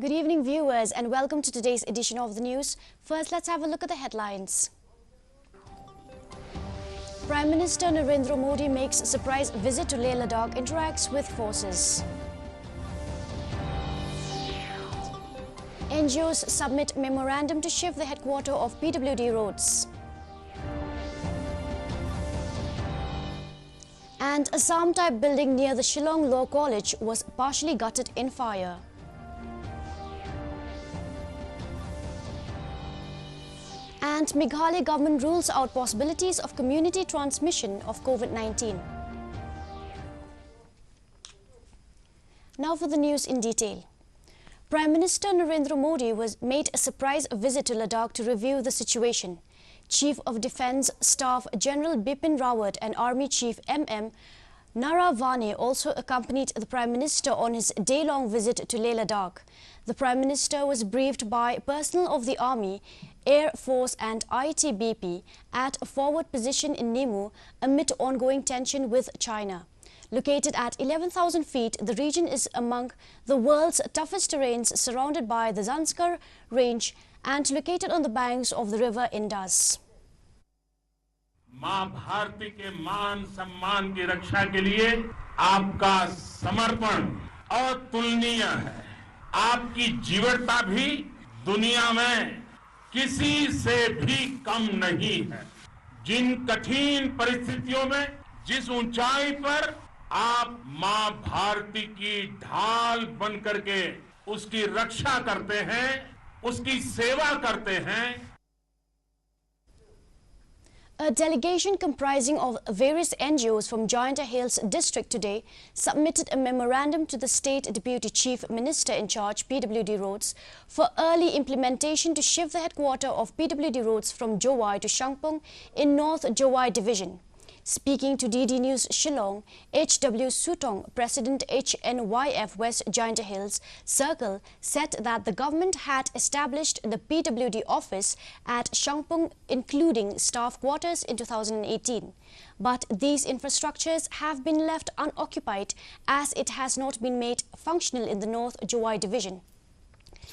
Good evening, viewers, and welcome to today's edition of the news. First, let's have a look at the headlines. Prime Minister Narendra Modi makes a surprise visit to Ladakh, interacts with forces. NGOs submit memorandum to shift the headquarters of PWD roads. And Assam-type building near the Shillong Law College was partially gutted in fire. And Meghalaya government rules out possibilities of community transmission of COVID-19. Now for the news in detail. Prime Minister Narendra Modi made a surprise visit to Ladakh to review the situation. Chief of Defence Staff General Bipin Rawat and Army Chief M.M. Naravane also accompanied the Prime Minister on his day-long visit to Ladakh. The Prime Minister was briefed by personnel of the Army, Air Force and ITBP at a forward position in Nemu amid ongoing tension with China. Located at 11,000 feet, the region is among the world's toughest terrains, surrounded by the Zanskar Range and located on the banks of the river Indus. मां भारती के मान सम्मान की रक्षा के लिए आपका समर्पण अतुलनीय है। आपकी जीवटता भी दुनिया में किसी से भी कम नहीं है। जिन कठिन परिस्थितियों में जिस ऊंचाई पर आप मां भारती की ढाल बन करके उसकी रक्षा करते हैं, उसकी सेवा करते हैं। A delegation comprising of various NGOs from Giant Hills district today submitted a memorandum to the State Deputy Chief Minister in charge PWD roads for early implementation to shift the headquarters of PWD roads from Jowai to Shangpung in North Jowai Division. Speaking to DD News Shillong, H.W. Sutong, President HNYF West Giant Hills Circle, said that the government had established the PWD office at Shangpung, including staff quarters, in 2018. But these infrastructures have been left unoccupied as it has not been made functional in the North Jowai Division.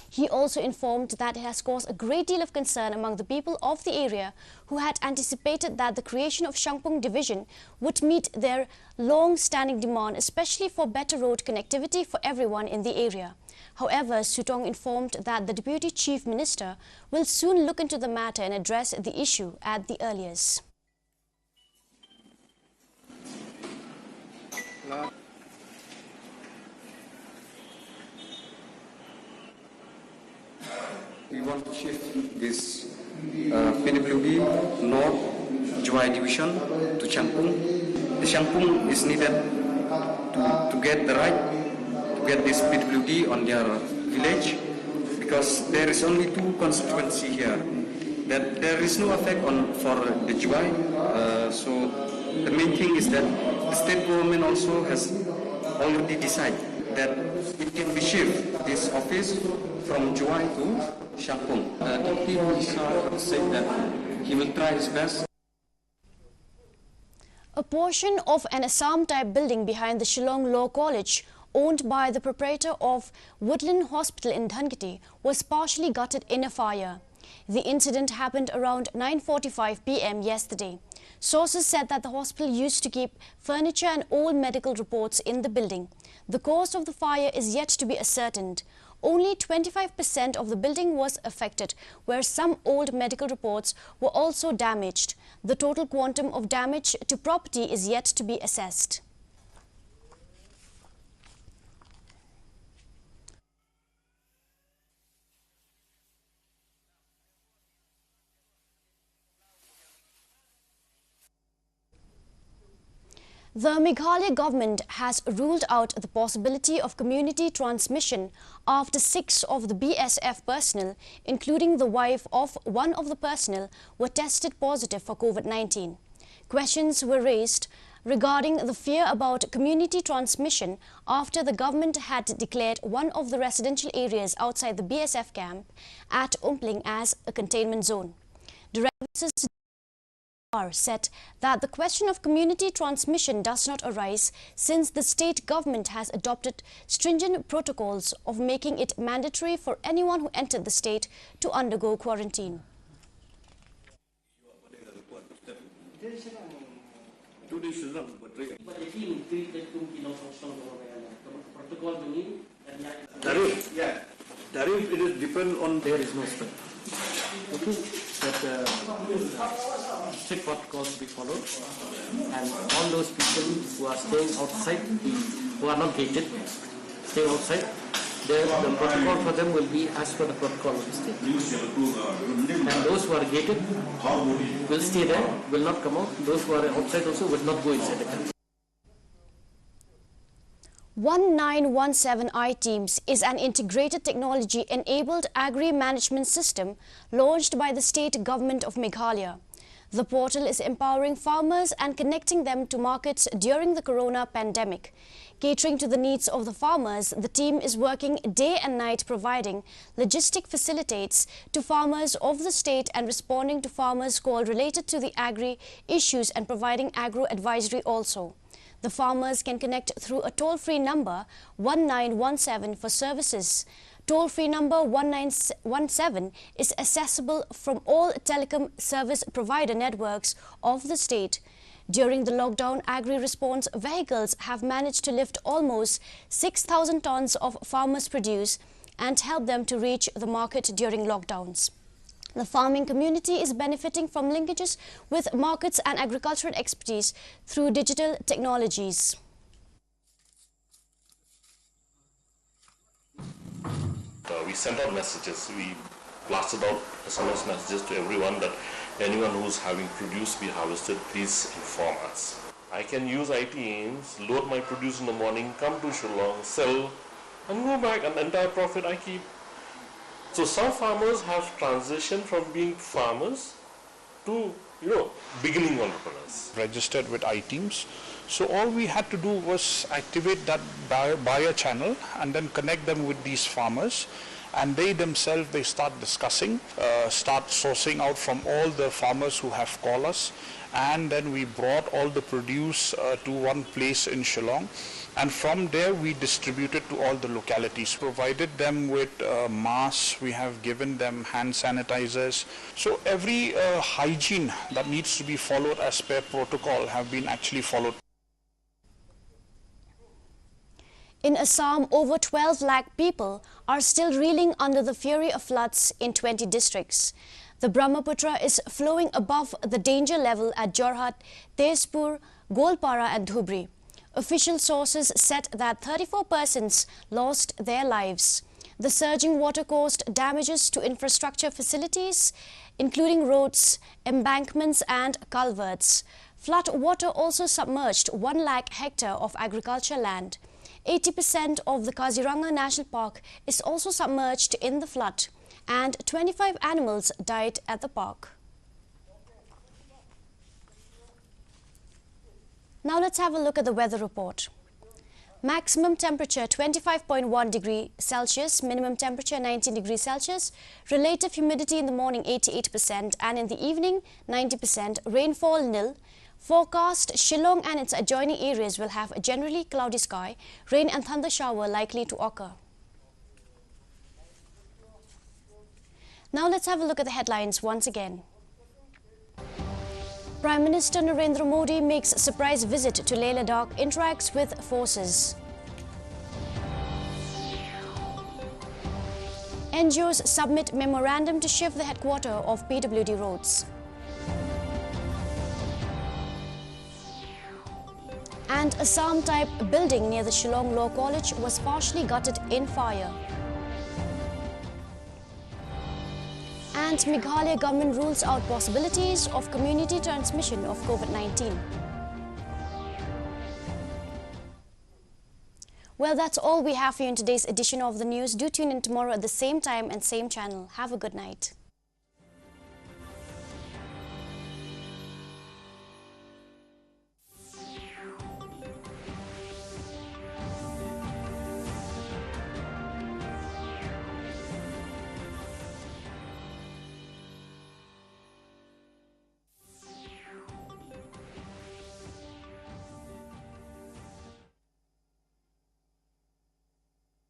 He also informed that it has caused a great deal of concern among the people of the area who had anticipated that the creation of Shangpung Division would meet their long-standing demand, especially for better road connectivity for everyone in the area. However, Sutong informed that the Deputy Chief Minister will soon look into the matter and address the issue at the earliest. We want to shift this PWD North Jowai Division to Shangpung. The Shangpung is needed to get the right to get this PWD on their village, because there is only two constituency here. That there is no effect for the Jowai. So the main thing is that the state government also has already decided that it can be shifted, this office, from Jowai to Shangpung. The Deputy Minister said that he will try his best. A portion of an Assam-type building behind the Shillong Law College, owned by the proprietor of Woodland Hospital in Dhankiti, was partially gutted in a fire. The incident happened around 9:45 p.m. yesterday. Sources said that the hospital used to keep furniture and old medical reports in the building. The cause of the fire is yet to be ascertained. Only 25% of the building was affected, where some old medical reports were also damaged. The total quantum of damage to property is yet to be assessed. The Meghalaya government has ruled out the possibility of community transmission after 6 of the BSF personnel, including the wife of one of the personnel, were tested positive for COVID-19. Questions were raised regarding the fear about community transmission after the government had declared one of the residential areas outside the BSF camp at Umpling as a containment zone. Directors said that the question of community transmission does not arise since the state government has adopted stringent protocols of making it mandatory for anyone who entered the state to undergo quarantine. Tarif, it is depend on, there is no spend. Okay, but strict protocols to be followed, and all those people who are staying outside, who are not gated, staying outside, the protocol for them will be as per the protocol of the state. And those who are gated will stay there, will not come out. Those who are outside also will not go inside the country. 1917 I-Teams is an integrated technology-enabled agri-management system launched by the state government of Meghalaya. The portal is empowering farmers and connecting them to markets during the corona pandemic. Catering to the needs of the farmers, the team is working day and night providing logistic facilities to farmers of the state and responding to farmers' calls related to the agri issues and providing agro advisory also. The farmers can connect through a toll-free number 1917 for services. Toll-free number 1917 is accessible from all telecom service provider networks of the state. During the lockdown, agri-response vehicles have managed to lift almost 6,000 tons of farmers' produce and help them to reach the market during lockdowns. The farming community is benefiting from linkages with markets and agricultural expertise through digital technologies. We sent out messages, we blasted out SMS messages to everyone that anyone who's having produce be harvested, please inform us. I can use ITAIMS, load my produce in the morning, come to Shillong, sell, and go back, and the entire profit I keep. So some farmers have transitioned from being farmers to, beginning entrepreneurs. Registered with I-Teams. So all we had to do was activate that buyer channel and then connect them with these farmers. And they themselves, they start discussing, start sourcing out from all the farmers who have called us. And then we brought all the produce to one place in Shillong. And from there we distributed to all the localities, provided them with masks, we have given them hand sanitizers. So every hygiene that needs to be followed as per protocol have been actually followed. In Assam, over 12 lakh people are still reeling under the fury of floods in 20 districts. The Brahmaputra is flowing above the danger level at Jorhat, Tezpur, Golpara and Dhubri. Official sources said that 34 persons lost their lives. The surging water caused damages to infrastructure facilities, including roads, embankments and culverts. Flood water also submerged 1 lakh hectare of agriculture land. 80% of the Kaziranga National Park is also submerged in the flood, and 25 animals died at the park. Now let's have a look at the weather report. Maximum temperature 25.1 degrees Celsius, minimum temperature 19 degrees Celsius, relative humidity in the morning 88% and in the evening 90%, rainfall nil. Forecast, Shillong and its adjoining areas will have a generally cloudy sky, rain and thunder shower likely to occur. Now let's have a look at the headlines once again. Prime Minister Narendra Modi makes surprise visit to Ladakh, interacts with forces. NGOs submit memorandum to shift the headquarters of PWD roads. And Assam-type building near the Shillong Law College was partially gutted in fire. And Meghalaya government rules out possibilities of community transmission of COVID-19. Well, that's all we have for you in today's edition of the news. Do tune in tomorrow at the same time and same channel. Have a good night.